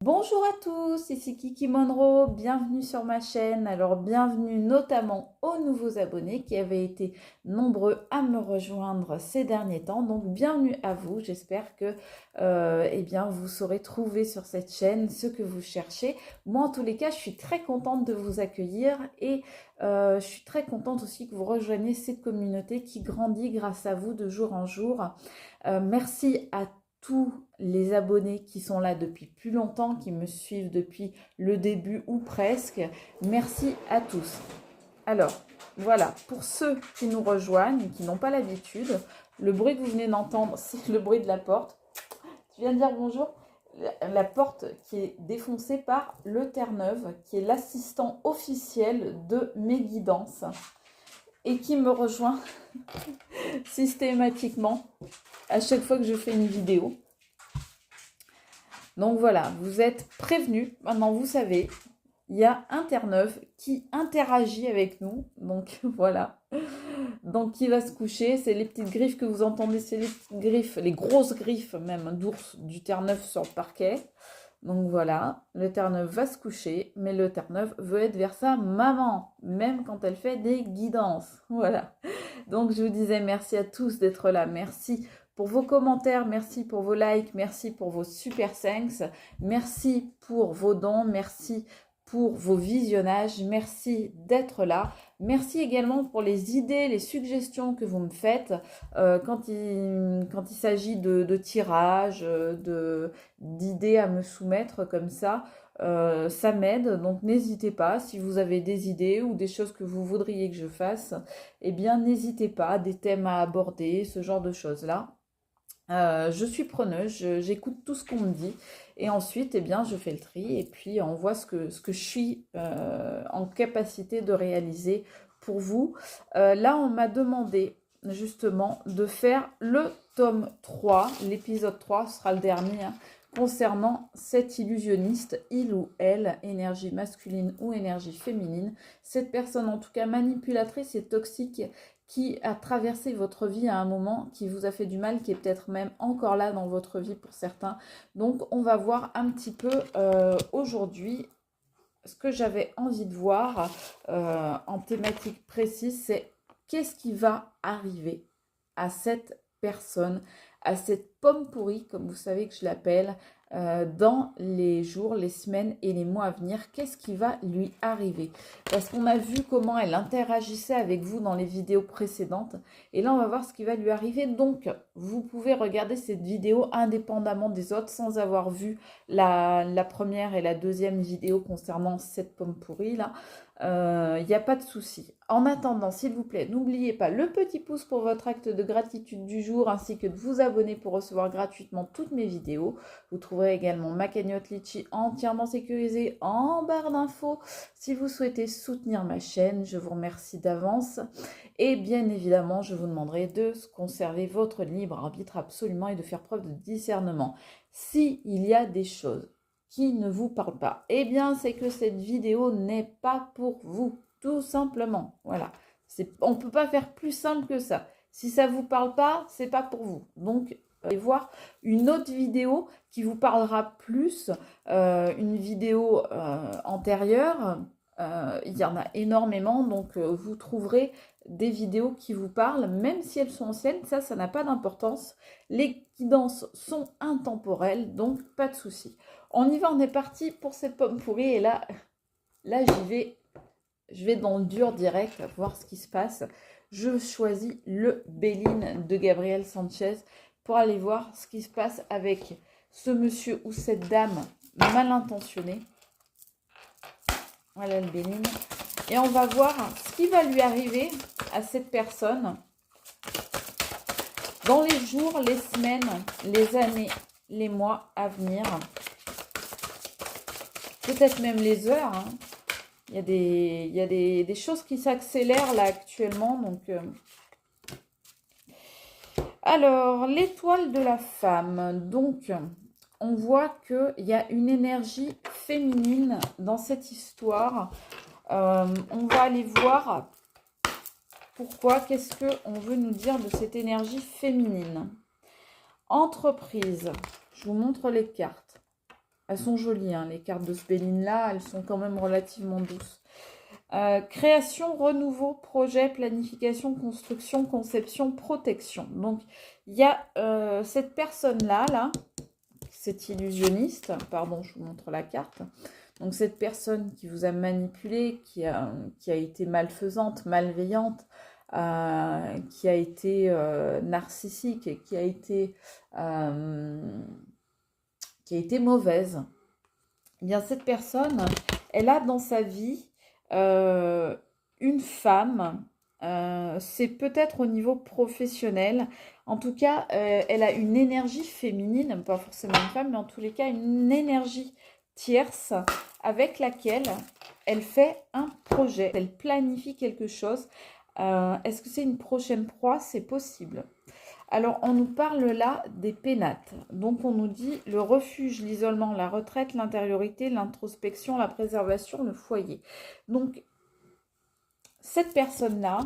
Bonjour à tous, ici Kiki Monroe, bienvenue sur ma chaîne. Alors bienvenue notamment aux nouveaux abonnés qui avaient été nombreux à me rejoindre ces derniers temps. Donc bienvenue à vous, j'espère que eh bien, vous saurez trouver sur cette chaîne ce que vous cherchez. Moi en tous les cas, je suis très contente de vous accueillir et je suis très contente aussi que vous rejoigniez cette communauté qui grandit grâce à vous de jour en jour. Merci à tous les abonnés qui sont là depuis plus longtemps, qui me suivent depuis le début ou presque. Merci à tous. Alors, voilà, pour ceux qui nous rejoignent, qui n'ont pas l'habitude, le bruit que vous venez d'entendre, c'est le bruit de la porte. Tu viens de dire bonjour. La porte qui est défoncée par le Terre-Neuve, qui est l'assistant officiel de mes guidances et qui me rejoint systématiquement à chaque fois que je fais une vidéo. Donc voilà, vous êtes prévenus. Maintenant, vous savez, il y a un Terre-Neuve qui interagit avec nous. Donc voilà. Donc qui va se coucher. C'est les petites griffes que vous entendez. C'est les petites griffes, les grosses griffes même d'ours du Terre-Neuve sur le parquet. Donc voilà, le Terre-Neuve va se coucher. Mais le Terre-Neuve veut être vers sa maman. Même quand elle fait des guidances. Voilà. Donc je vous disais merci à tous d'être là. Merci pour vos commentaires, merci pour vos likes, merci pour vos super thanks, merci pour vos dons, merci pour vos visionnages, merci d'être là. Merci également pour les idées, les suggestions que vous me faites quand il s'agit de tirages, d'idées à me soumettre comme ça. Ça m'aide, donc n'hésitez pas, si vous avez des idées ou des choses que vous voudriez que je fasse, eh bien n'hésitez pas, des thèmes à aborder, ce genre de choses-là. Je suis preneuse, j'écoute tout ce qu'on me dit et ensuite eh bien, je fais le tri et puis on voit ce que je suis en capacité de réaliser pour vous. Là, on m'a demandé justement de faire le tome 3, l'épisode 3 sera le dernier, hein, concernant cet illusionniste, il ou elle, énergie masculine ou énergie féminine, cette personne en tout cas manipulatrice et toxique qui a traversé votre vie à un moment, qui vous a fait du mal, qui est peut-être même encore là dans votre vie pour certains. Donc on va voir un petit peu aujourd'hui ce que j'avais envie de voir en thématique précise, c'est qu'est-ce qui va arriver à cette personne, à cette pomme pourrie, comme vous savez que je l'appelle, dans les jours, les semaines et les mois à venir. Qu'est-ce qui va lui arriver? Parce qu'on a vu comment elle interagissait avec vous dans les vidéos précédentes. Et là, on va voir ce qui va lui arriver. Donc, vous pouvez regarder cette vidéo indépendamment des autres sans avoir vu la première et la deuxième vidéo concernant cette pomme pourrie là. Il n'y a pas de souci. En attendant, s'il vous plaît, n'oubliez pas le petit pouce pour votre acte de gratitude du jour ainsi que de vous abonner pour recevoir gratuitement toutes mes vidéos. Vous trouverez également ma cagnotte Litchi entièrement sécurisée en barre d'infos. Si vous souhaitez soutenir ma chaîne, je vous remercie d'avance. Et bien évidemment, je vous demanderai de conserver votre libre arbitre absolument et de faire preuve de discernement. S'il y a des choses qui ne vous parlent pas, eh bien c'est que cette vidéo n'est pas pour vous, tout simplement. Voilà, on ne peut pas faire plus simple que ça. Si ça ne vous parle pas, c'est pas pour vous. Donc, allez voir une autre vidéo qui vous parlera plus, une vidéo antérieure. Il y en a énormément, donc vous trouverez des vidéos qui vous parlent, même si elles sont anciennes, ça n'a pas d'importance. Les guidances sont intemporelles, donc pas de souci. On y va, on est parti pour cette pomme pourrie, et là je vais dans le dur direct, voir ce qui se passe. Je choisis le Béline de Gabriel Sanchez pour aller voir ce qui se passe avec ce monsieur ou cette dame mal intentionnée. Voilà le Béline. Et on va voir ce qui va lui arriver à cette personne dans les jours, les semaines, les années, les mois à venir. Peut-être même les heures. Hein. Il y a des choses qui s'accélèrent là actuellement. Donc, alors, l'étoile de la femme. Donc, on voit qu'il y a une énergie féminine dans cette histoire. On va aller voir pourquoi, qu'est-ce qu'on veut nous dire de cette énergie féminine. Entreprise, je vous montre les cartes. Elles sont jolies, hein, les cartes de ce Béline-là. Elles sont quand même relativement douces. Création, renouveau, projet, planification, construction, conception, protection. Donc, il y a cette personne-là, cet illusionniste. Pardon, je vous montre la carte. Donc, cette personne qui vous a manipulé, qui a été malfaisante, malveillante, qui a été narcissique et qui a été mauvaise. Eh bien, cette personne, elle a dans sa vie une femme. C'est peut-être au niveau professionnel. En tout cas, elle a une énergie féminine, pas forcément une femme, mais en tous les cas, une énergie tierce avec laquelle elle fait un projet. Elle planifie quelque chose. Est-ce que c'est une prochaine proie? C'est possible. Alors, on nous parle là des pénates. Donc, on nous dit le refuge, l'isolement, la retraite, l'intériorité, l'introspection, la préservation, le foyer. Donc, cette personne-là,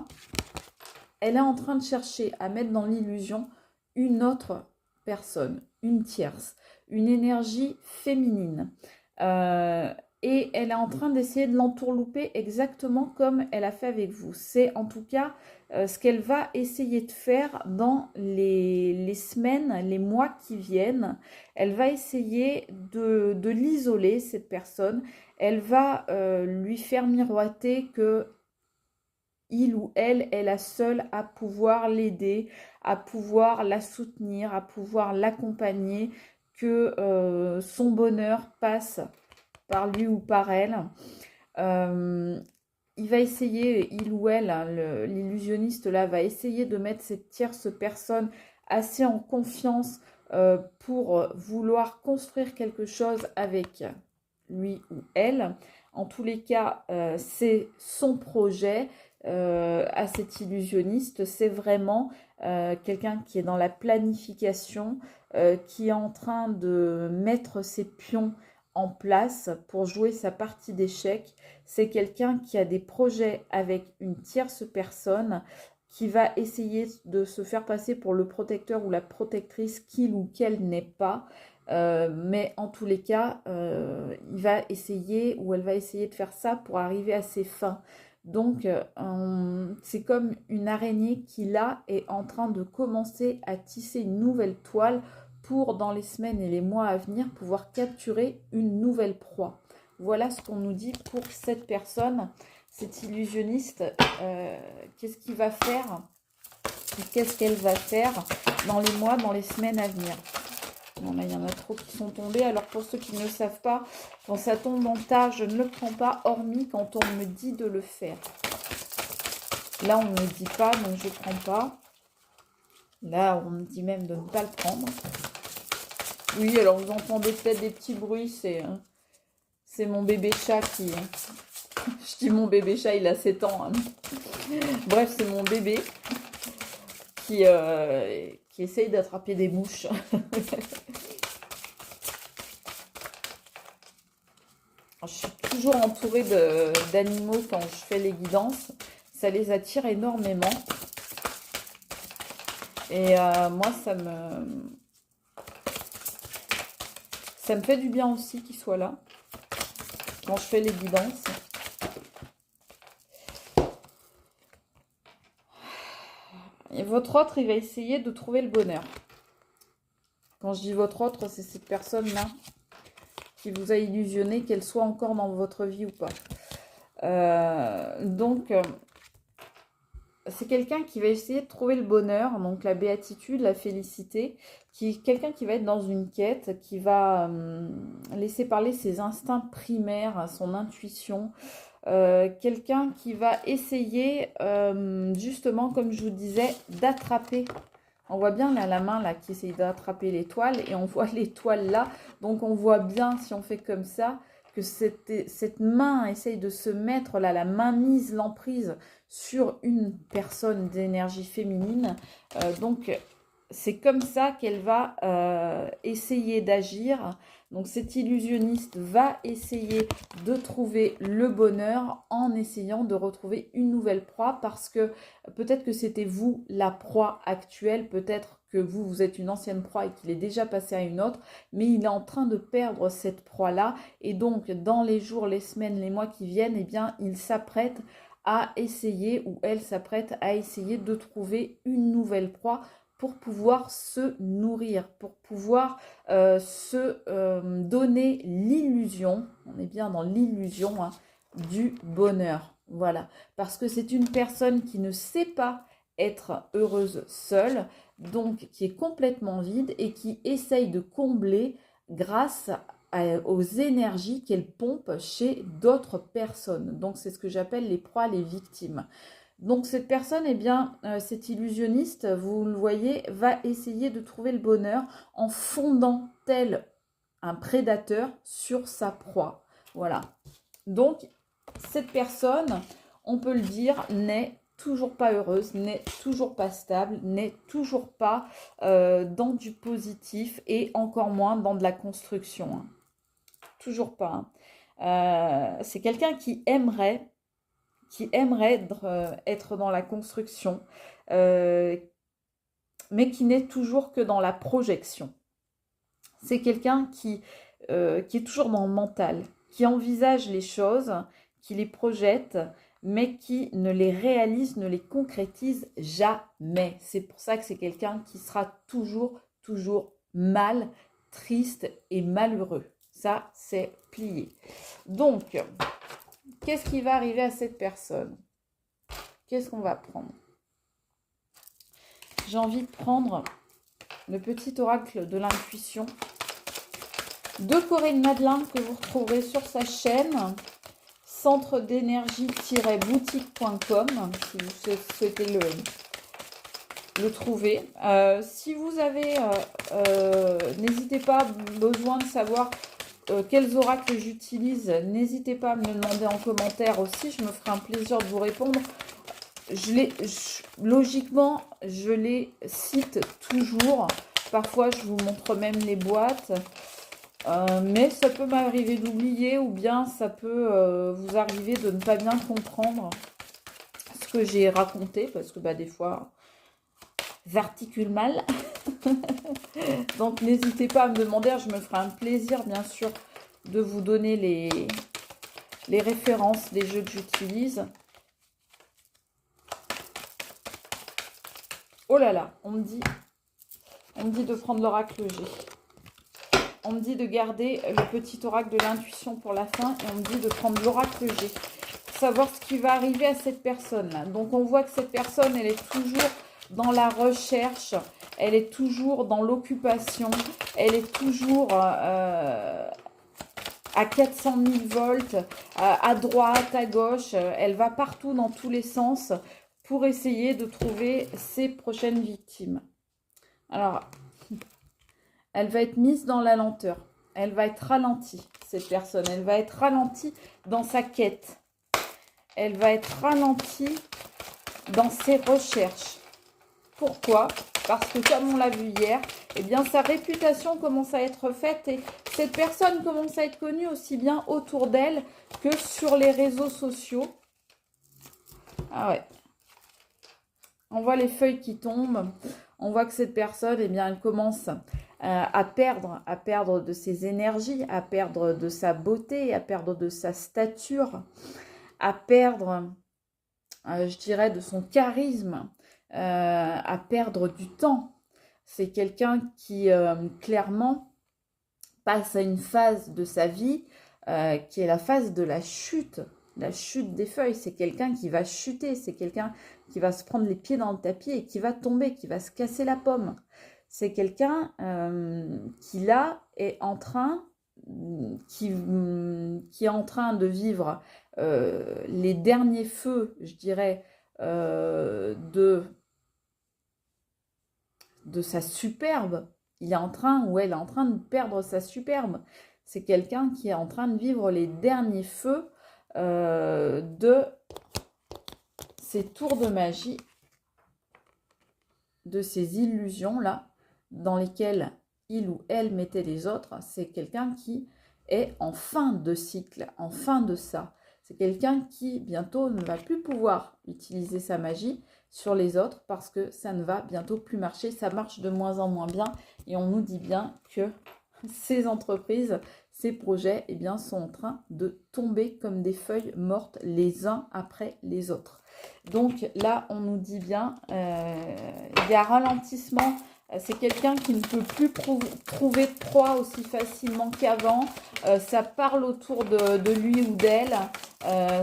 elle est en train de chercher à mettre dans l'illusion une autre personne, une tierce, une énergie féminine. Et elle est en train d'essayer de l'entourlouper exactement comme elle a fait avec vous. C'est en tout cas ce qu'elle va essayer de faire dans les semaines, les mois qui viennent. Elle va essayer de l'isoler, cette personne. Elle va lui faire miroiter que il ou elle est la seule à pouvoir l'aider, à pouvoir la soutenir, à pouvoir l'accompagner, que son bonheur passe par lui ou par elle. Il va essayer, il ou elle, hein, l'illusionniste là, va essayer de mettre cette tierce personne assez en confiance pour vouloir construire quelque chose avec lui ou elle. En tous les cas, c'est son projet. À cet illusionniste, c'est vraiment quelqu'un qui est dans la planification, qui est en train de mettre ses pions en place pour jouer sa partie d'échecs. C'est quelqu'un qui a des projets avec une tierce personne qui va essayer de se faire passer pour le protecteur ou la protectrice qu'il ou qu'elle n'est pas. Mais en tous les cas, il va essayer ou elle va essayer de faire ça pour arriver à ses fins. Donc, c'est comme une araignée qui, là, est en train de commencer à tisser une nouvelle toile pour, dans les semaines et les mois à venir, pouvoir capturer une nouvelle proie. Voilà ce qu'on nous dit pour cette personne, cet illusionniste. Qu'est-ce qu'il va faire? Qu'est-ce qu'elle va faire dans les mois, dans les semaines à venir? Non, là, il y en a trop qui sont tombés. Alors, pour ceux qui ne le savent pas, quand ça tombe en tas, je ne le prends pas, hormis quand on me dit de le faire. Là, on ne me dit pas, donc je ne prends pas. Là, on me dit même de ne pas le prendre. Oui, alors vous entendez peut-être des petits bruits, c'est mon bébé chat qui... Je dis mon bébé chat, il a 7 ans. Hein. Bref, c'est mon bébé qui essaye d'attraper des mouches. Je suis toujours entourée d'animaux quand je fais les guidances. Ça les attire énormément. Et moi, ça me fait du bien aussi qu'ils soient là quand je fais les guidances. Et votre autre, il va essayer de trouver le bonheur. Quand je dis votre autre, c'est cette personne-là qui vous a illusionné, qu'elle soit encore dans votre vie ou pas. Donc, c'est quelqu'un qui va essayer de trouver le bonheur, donc la béatitude, la félicité, quelqu'un qui va être dans une quête, qui va laisser parler ses instincts primaires, son intuition, quelqu'un qui va essayer, justement, comme je vous disais, d'attraper. On voit bien là, la main là, qui essaye d'attraper l'étoile et on voit l'étoile là. Donc on voit bien, si on fait comme ça, que cette main essaye de se mettre là, la main mise, l'emprise sur une personne d'énergie féminine. Donc c'est comme ça qu'elle va essayer d'agir. Donc cet illusionniste va essayer de trouver le bonheur en essayant de retrouver une nouvelle proie, parce que peut-être que c'était vous la proie actuelle, peut-être que vous êtes une ancienne proie et qu'il est déjà passé à une autre, mais il est en train de perdre cette proie-là. Et donc, dans les jours, les semaines, les mois qui viennent, eh bien, il s'apprête à essayer, ou elle s'apprête à essayer de trouver une nouvelle proie pour pouvoir se nourrir, pour pouvoir se donner l'illusion, on est bien dans l'illusion, hein, du bonheur. Voilà, parce que c'est une personne qui ne sait pas être heureuse seule, donc qui est complètement vide et qui essaye de combler grâce aux énergies qu'elle pompe chez d'autres personnes. Donc c'est ce que j'appelle les proies, les victimes. Donc cette personne, eh bien, cet illusionniste, vous le voyez, va essayer de trouver le bonheur en fondant tel un prédateur sur sa proie. Voilà. Donc cette personne, on peut le dire, n'est toujours pas heureuse, n'est toujours pas stable, n'est toujours pas dans du positif et encore moins dans de la construction. Hein. Toujours pas. Hein. C'est quelqu'un qui aimerait être dans la construction, mais qui n'est toujours que dans la projection. C'est quelqu'un qui est toujours dans le mental, qui envisage les choses, qui les projette, mais qui ne les réalise, ne les concrétise jamais. C'est pour ça que c'est quelqu'un qui sera toujours mal, triste et malheureux. Ça, c'est plié. Donc, qu'est-ce qui va arriver à cette personne? Qu'est-ce qu'on va prendre? J'ai envie de prendre le petit oracle de l'intuition de Corinne Madelin que vous retrouverez sur sa chaîne centre d'énergie-boutique.com si vous souhaitez le trouver. Si vous avez, n'hésitez pas, besoin de savoir quels oracles j'utilise, n'hésitez pas à me le demander en commentaire aussi, je me ferai un plaisir de vous répondre. Logiquement, je les cite toujours. Parfois, je vous montre même les boîtes. Mais ça peut m'arriver d'oublier ou bien ça peut vous arriver de ne pas bien comprendre ce que j'ai raconté parce que des fois, j'articule mal. Donc, n'hésitez pas à me demander. Je me ferai un plaisir, bien sûr, de vous donner les références des jeux que j'utilise. Oh là là, on me dit de prendre l'oracle G. On me dit de garder le petit oracle de l'intuition pour la fin et on me dit de prendre l'oracle G. Pour savoir ce qui va arriver à cette personne-là. Donc on voit que cette personne, elle est toujours dans la recherche, elle est toujours dans l'occupation, elle est toujours à 400 000 volts, à droite, à gauche, elle va partout dans tous les sens pour essayer de trouver ses prochaines victimes. Alors, elle va être mise dans la lenteur. Elle va être ralentie, cette personne. Elle va être ralentie dans sa quête. Elle va être ralentie dans ses recherches. Pourquoi? Parce que comme on l'a vu hier, eh bien sa réputation commence à être faite et cette personne commence à être connue aussi bien autour d'elle que sur les réseaux sociaux. Ah ouais. On voit les feuilles qui tombent. On voit que cette personne, eh bien, elle commence à perdre de ses énergies, à perdre de sa beauté, à perdre de sa stature, à perdre, je dirais, de son charisme, à perdre du temps. C'est quelqu'un qui, clairement, passe à une phase de sa vie qui est la phase de la chute des feuilles. C'est quelqu'un qui va chuter, c'est quelqu'un qui va se prendre les pieds dans le tapis et qui va tomber, qui va se casser la pomme. C'est quelqu'un qui là est en train, qui est en train de vivre les derniers feux, je dirais, de sa superbe. Il est en train, ou elle est en train de perdre sa superbe. C'est quelqu'un qui est en train de vivre les derniers feux de ces tours de magie, de ces illusions-là, dans lesquelles il ou elle mettait les autres. C'est quelqu'un qui est en fin de cycle, en fin de ça. C'est quelqu'un qui, bientôt, ne va plus pouvoir utiliser sa magie, sur les autres parce que ça ne va bientôt plus marcher. Ça marche de moins en moins bien et on nous dit bien que ces entreprises, ces projets, eh bien, sont en train de tomber comme des feuilles mortes les uns après les autres. Donc là, on nous dit bien, il y a ralentissement. C'est quelqu'un qui ne peut plus trouver de proie aussi facilement qu'avant. Ça parle autour de lui ou d'elle.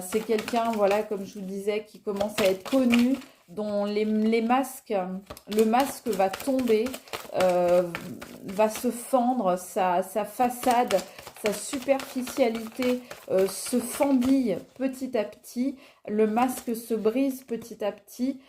C'est quelqu'un, voilà, comme je vous disais, qui commence à être connu, dont le masque va tomber, va se fendre, sa façade, sa superficialité se fendille petit à petit, le masque se brise petit à petit.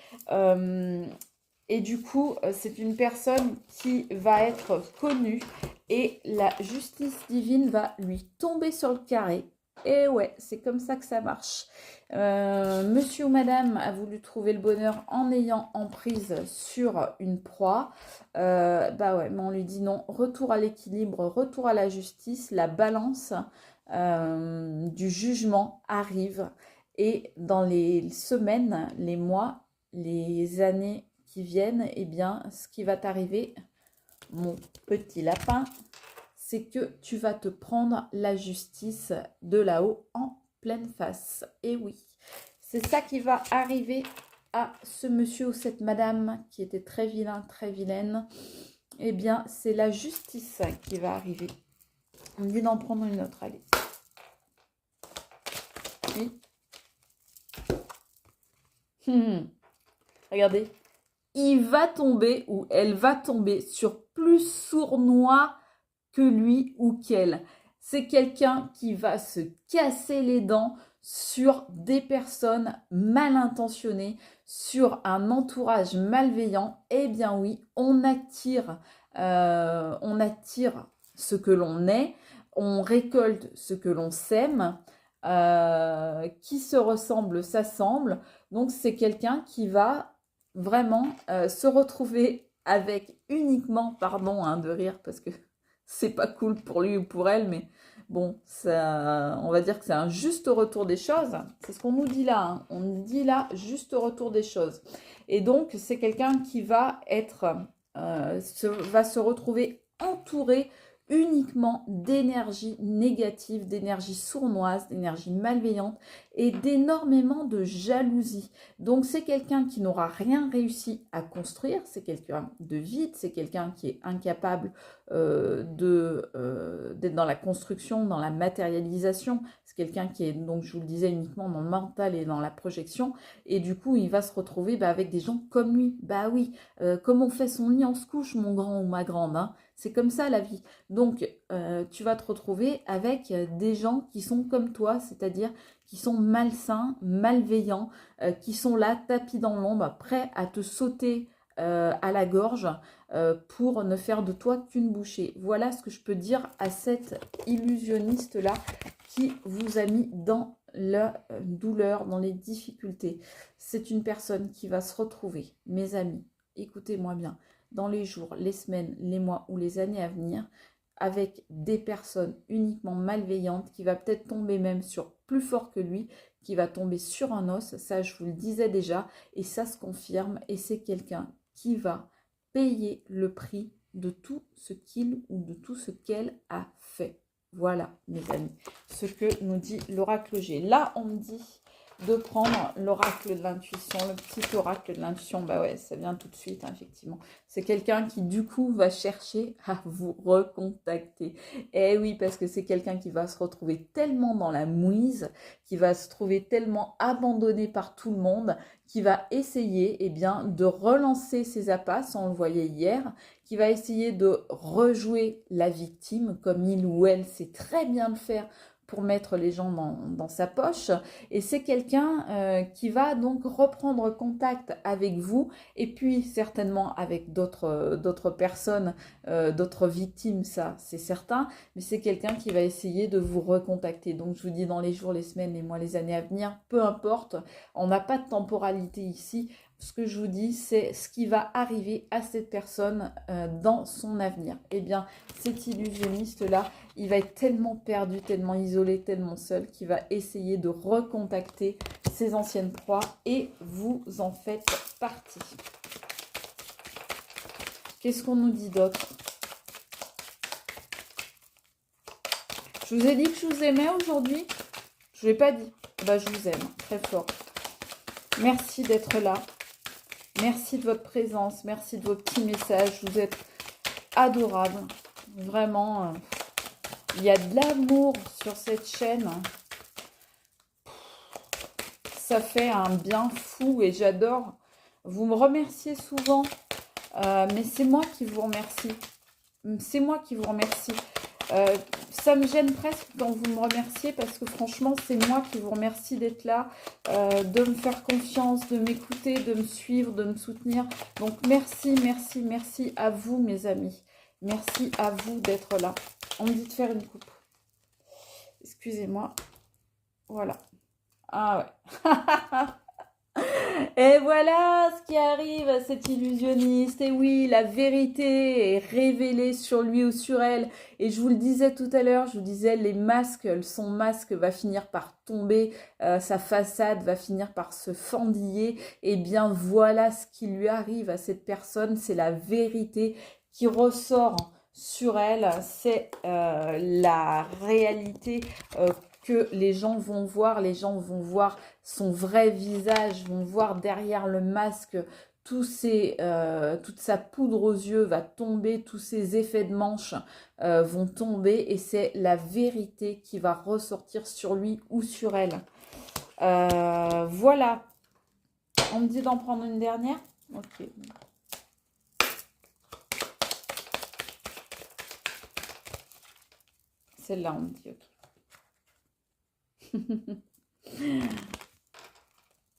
Et du coup, c'est une personne qui va être connue et la justice divine va lui tomber sur le carré. Et ouais, c'est comme ça que ça marche. Monsieur ou madame a voulu trouver le bonheur en ayant emprise sur une proie. Bah ouais, mais on lui dit non. Retour à l'équilibre, retour à la justice, la balance du jugement arrive. Et dans les semaines, les mois, les années qui viennent, eh bien, ce qui va t'arriver, mon petit lapin, c'est que tu vas te prendre la justice de là-haut en pleine face. Et oui, c'est ça qui va arriver à ce monsieur ou cette madame qui était très vilain, très vilaine. Eh bien, c'est la justice qui va arriver. On me dit d'en prendre une autre, allez. Oui. Regardez. Il va tomber ou elle va tomber sur plus sournois que lui ou qu'elle. C'est quelqu'un qui va se casser les dents sur des personnes mal intentionnées, sur un entourage malveillant. Eh bien oui, on attire ce que l'on est, on récolte ce que l'on sème. Qui se ressemble s'assemble. Donc c'est quelqu'un qui va vraiment se retrouver avec uniquement, pardon de rire parce que c'est pas cool pour lui ou pour elle, mais bon, ça, on va dire que c'est un juste retour des choses. C'est ce qu'on nous dit là, hein. On nous dit là, juste retour des choses. Et donc, c'est quelqu'un qui va va se retrouver entouré uniquement d'énergie négative, d'énergie sournoise, d'énergie malveillante et d'énormément de jalousie. Donc c'est quelqu'un qui n'aura rien réussi à construire, c'est quelqu'un de vide, c'est quelqu'un qui est incapable d'être dans la construction, dans la matérialisation. C'est quelqu'un qui est, donc je vous le disais, uniquement dans le mental et dans la projection. Et du coup, il va se retrouver avec des gens comme lui. Bah oui, comme on fait son lit, on se couche, mon grand ou ma grande, hein. C'est comme ça la vie. Donc, tu vas te retrouver avec des gens qui sont comme toi, c'est-à-dire qui sont malsains, malveillants, qui sont là, tapis dans l'ombre, prêts à te sauter à la gorge pour ne faire de toi qu'une bouchée. Voilà ce que je peux dire à cette illusionniste-là qui vous a mis dans la douleur, dans les difficultés. C'est une personne qui va se retrouver, mes amis, écoutez-moi bien, dans les jours, les semaines, les mois ou les années à venir, avec des personnes uniquement malveillantes, qui va peut-être tomber même sur plus fort que lui, qui va tomber sur un os, ça je vous le disais déjà, et ça se confirme, et c'est quelqu'un qui va payer le prix de tout ce qu'il ou de tout ce qu'elle a fait. Voilà, mes amis, ce que nous dit l'oracle G. Là, on me dit de prendre l'oracle de l'intuition, le petit oracle de l'intuition. Bah ouais, ça vient tout de suite, hein, effectivement. C'est quelqu'un qui, du coup, va chercher à vous recontacter. Eh oui, parce que c'est quelqu'un qui va se retrouver tellement dans la mouise, qui va se trouver tellement abandonné par tout le monde, qui va essayer, eh bien, de relancer ses appâts, on le voyait hier, qui va essayer de rejouer la victime, comme il ou elle sait très bien le faire, pour mettre les gens dans sa poche. Et c'est quelqu'un qui va donc reprendre contact avec vous et puis certainement avec d'autres personnes, d'autres victimes, ça c'est certain, mais c'est quelqu'un qui va essayer de vous recontacter. Donc je vous dis dans les jours, les semaines, les mois, les années à venir, peu importe, on n'a pas de temporalité ici. Ce que je vous dis, c'est ce qui va arriver à cette personne dans son avenir. Eh bien, cet illusionniste-là, il va être tellement perdu, tellement isolé, tellement seul qu'il va essayer de recontacter ses anciennes proies et vous en faites partie. Qu'est-ce qu'on nous dit d'autre? Je vous ai dit que je vous aimais aujourd'hui? Je ne l'ai pas dit. Bah, je vous aime très fort. Merci d'être là. Merci de votre présence. Merci de vos petits messages. Vous êtes adorables. Vraiment, il y a de l'amour sur cette chaîne. Ça fait un bien fou et j'adore. Vous me remerciez souvent, mais c'est moi qui vous remercie. C'est moi qui vous remercie. Ça me gêne presque quand vous me remerciez parce que franchement, c'est moi qui vous remercie d'être là, de me faire confiance, de m'écouter, de me suivre, de me soutenir. Donc merci, merci, merci à vous mes amis. Merci à vous d'être là. On me dit de faire une coupe. Excusez-moi. Voilà. Ah ouais. Et voilà ce qui arrive à cet illusionniste. Et oui, la vérité est révélée sur lui ou sur elle. Et je vous le disais tout à l'heure, je vous disais, les masques, son masque va finir par tomber, sa façade va finir par se fendiller. Et bien voilà ce qui lui arrive à cette personne, c'est la vérité qui ressort sur elle. C'est la réalité que les gens vont voir son vrai visage, vont voir derrière le masque toute sa poudre aux yeux va tomber, tous ses effets de manche vont tomber et c'est la vérité qui va ressortir sur lui ou sur elle. Voilà. On me dit d'en prendre une dernière? Ok. Celle-là, on me dit, ok.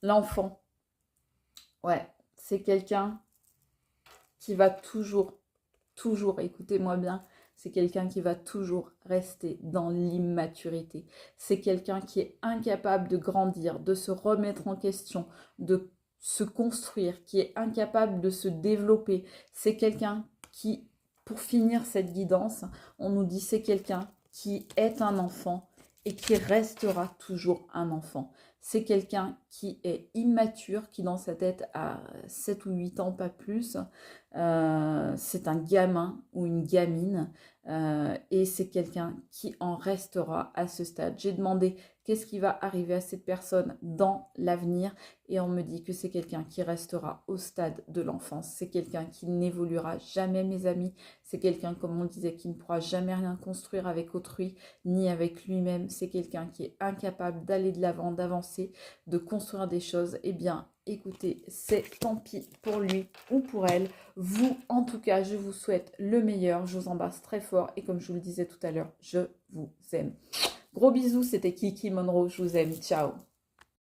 L'enfant, ouais, c'est quelqu'un qui va toujours, écoutez-moi bien, c'est quelqu'un qui va toujours rester dans l'immaturité. C'est quelqu'un qui est incapable de grandir, de se remettre en question, de se construire, qui est incapable de se développer. C'est quelqu'un qui, pour finir cette guidance, on nous dit c'est quelqu'un qui est un enfant et qui restera toujours un enfant. C'est quelqu'un qui est immature, qui dans sa tête a 7 ou 8 ans, pas plus. C'est un gamin ou une gamine et c'est quelqu'un qui en restera à ce stade. J'ai demandé qu'est-ce qui va arriver à cette personne dans l'avenir et on me dit que c'est quelqu'un qui restera au stade de l'enfance. C'est quelqu'un qui n'évoluera jamais, mes amis. C'est quelqu'un, comme on disait, qui ne pourra jamais rien construire avec autrui ni avec lui-même. C'est quelqu'un qui est incapable d'aller de l'avant, d'avancer, de construire des choses. Eh bien, écoutez, c'est tant pis pour lui ou pour elle. Vous, en tout cas, je vous souhaite le meilleur. Je vous embrasse très fort et comme je vous le disais tout à l'heure, je vous aime. Gros bisous, c'était Kiki Monroe. Je vous aime. Ciao.